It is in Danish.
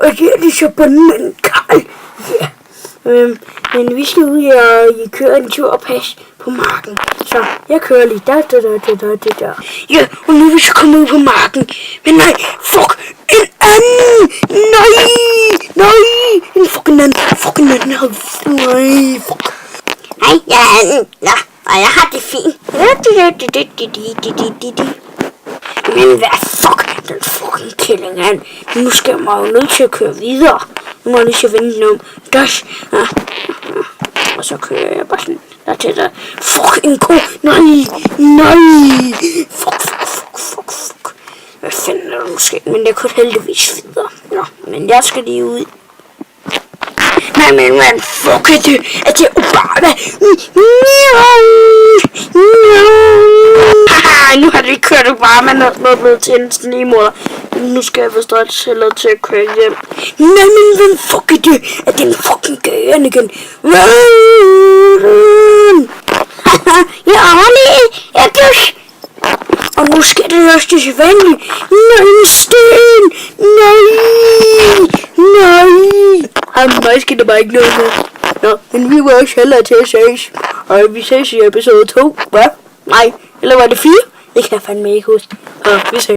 Og her er det så bundmanden Karl. Ja. Men vi skal ud og køre en tur og passe på marken. Så jeg kører lige der. Ja, og nu er vi så kommet ud på marken. Men nej, fuck, en anden! Nej! En fucking anden. Nej, fuck. Hej, jeg er anden. Nå, og jeg har det fint. Men hvad fuck, den fucking killing han. Nu skal jeg jo nødt til at køre videre. Nu må jeg lige så vente om. Dash. Og så kører jeg bare sådan der til der. Fuck, en ko. Nej. Fuck. Hvad fanden er der nu sket? Men jeg kunne heldigvis videre. Nå, men jeg skal lige ud. Nej, men man, fuck er det? Er det Obama? Haha, nu har vi kørt Obama, når det blevet til en snigmorder. Nu skal jeg forstå et celler til at køre hjem. Nej, men hvem fuck er det? Er det en fucking gøren igen? Haha, jeg er ordentlig. Jeg døs. Og nu skal det også til sædvanligt. Nej, en sten. Nej. Mig skal der bare ikke noget med. Nå, men vi var også hellere til at ses. Og vi ses i episode 2, hva? Nej, eller var det 4? Det kan jeg fandme ikke huske. Vi ses.